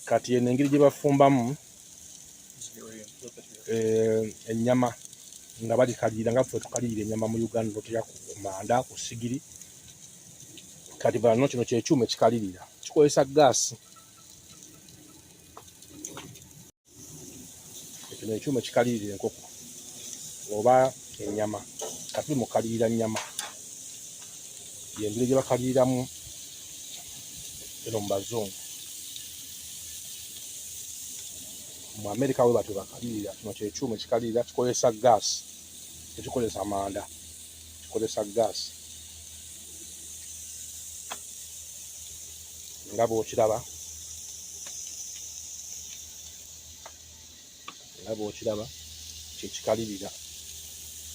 kati eno engeri gye bafumbamu ennyama nga balikalira nga ffe tukalirira ennyama mu Uganda totya ku manda ku sigiri. Kati bano kino kyekyuma ekikalirira kikozesa gaasi. Kino ekyuma ekikalirira enkoko oba ennyama kati mukalirira nnyama yengeri gye bakaliriramu eno mu bazungu. Mu Amerika we batyo bakalirira. Kino kyekyuma ekikalirira kikozesa gaasi, tekikozesa manda, kikozesa gaasi nga bw'okiraba. Kyekikalirira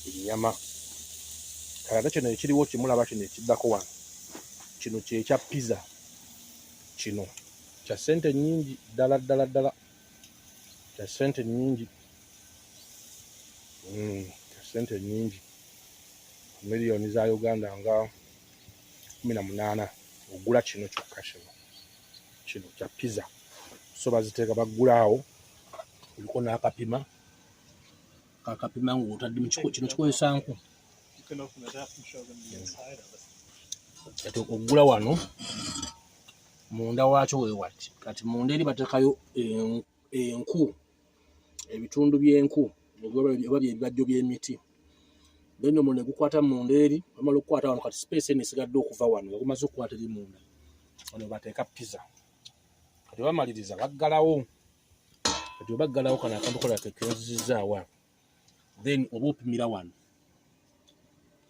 ennyama. Kale ate kino ekiriwo kimulaba kino ekiddako wano, kino kyekya pizza. Kino kya ssente nnyingi ddala, kya ssente nnyingi, kya ssente nnyingi, miliyoni za Uganda nga 18 ogula kino kyokka. Kino kya pizza. So baziteeka baggulaawo, kuliko n'akapima ng'otaddemu kino kikozesa nku. Kati okugula wano munda waakyo we wati. Kati munda eri bateekayo enku, ebitundu by'enku oba byebibajjo by'emiti. Then omwo ne gukwata munda eri, bamala okukwata wano kati space eno esigadde okuva wano nga gumaze okukwata eri munda. Wano bateeka pizza. Kati bamaliriza baggalawo. Kati baggalawo kano akantu kola kekenzizzaawo awo. Then oba opimira wano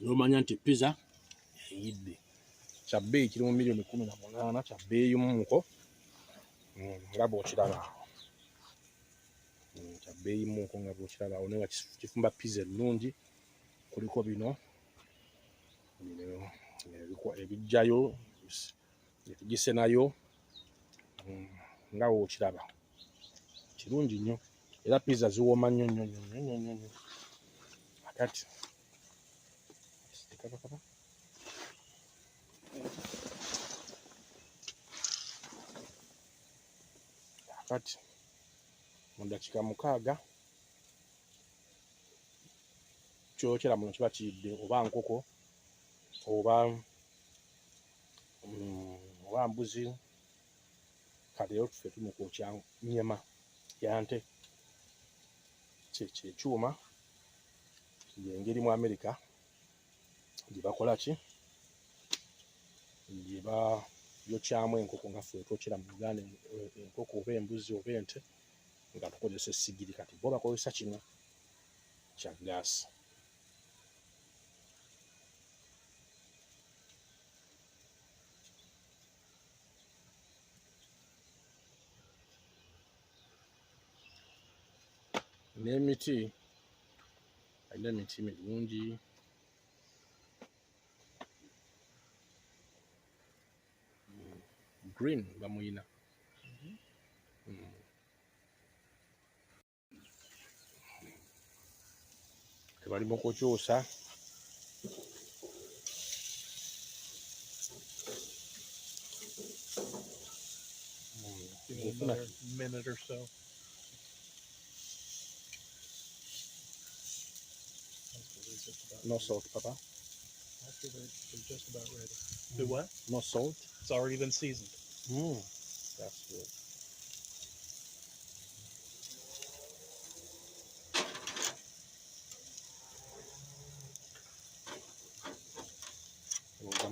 n'omanya nti pizza eyidde. Kya bbeeyi kiri mu miliyoni 18, kya bbeeyi munko nga bw'okiraba awo. Kya bbeeyi munko nga bw'okiraba awo, naye nga kifumba pizza ennungi. Kuliko bino ebijjayo etugisenayo nga bw'okiraba. Kirungi nnyo era pizza ziwooma nnyo. Akati mu ddakiika 6 kyokyera muno kiba kiyidde, oba nkoko oba mbuzi. Kati rero tuffe tuli mu kwokya nnyama ya nte. Ekyuma y'engeri mu Amerika gye bakola ki, gye bayokyamu enkoko nga ffe twokera mu Uganda enkoko oba embuzi oba ente nga tukozesa essigiri. Kati bo bakozesa kino kya gaasi. N'emiti, alina emiti mirungi. Green bamuyina. Tebali mu kukyusa. Another minute or so. No salt, Papa. After they're just about ready. Do what? No salt. It's already been seasoned. That's good.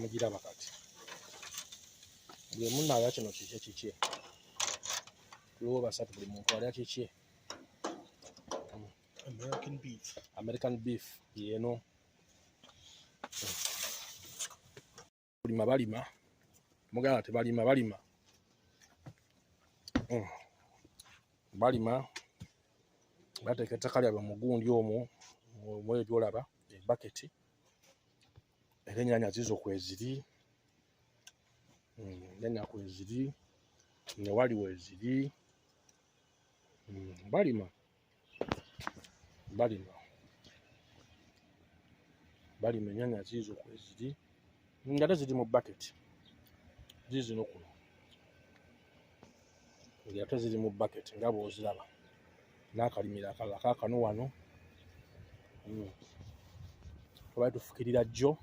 Mugiraba kati. Buli munno alya kino kiki. Tuliwo basatu, buli muntu alya kiki. American beef. American beef yeno. Balima. Muganda tebalima balima. Balima. Bateeka ettaka lyabwe mu gundi omwo mu byolaba ebaketi. Era ennyaanya zizo kweziri. Ennyaanya kweziri. Ne wali weziri. Balima. Ennyaanya zizo kweziri. Nga ziri mu baketi. Zizino kuno. ng'ate ziri mu bucket nga bw'oziraba n'akalimiro akalala kaakano wano. Twali tufukirira jjo,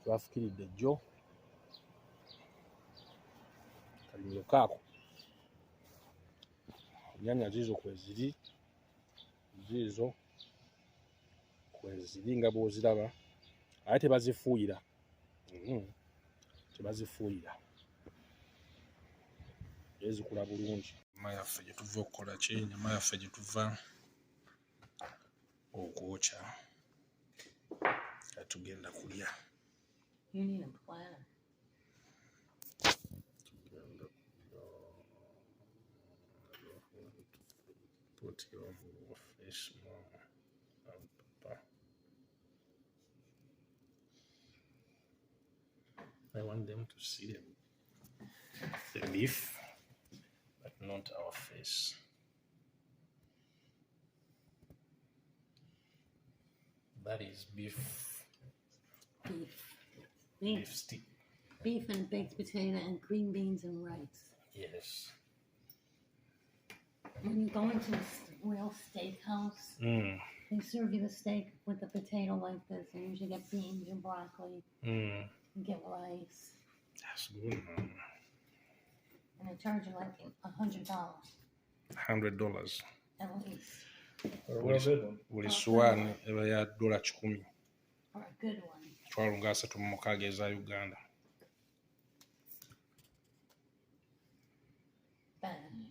twafukiridde jjo kalimiro kaako. Ennyaanya ziizo kweziri nga bw'oziraba, ate tebazifuuyira. Tebazifuuyira, naye zikula bulungi. Ennyama yaffe gye tuva okukola ki? Ennyama yaffe gye tuva okwokya nga tugenda kulya. Put your fish more and pepper. I want them to see the beef, but not our face. That is beef. Beef stick. Beef and baked potato and green beans and rice. Yes. When you go into a real steakhouse, they serve you the steak with the potato like this. They usually get beans and broccoli. You get rice. That's good, man. And they charge you like $100. $100. At least. Or a real good one. Buli suwaani eba ya $100. Or a good one. $36 eza Uganda. Bad.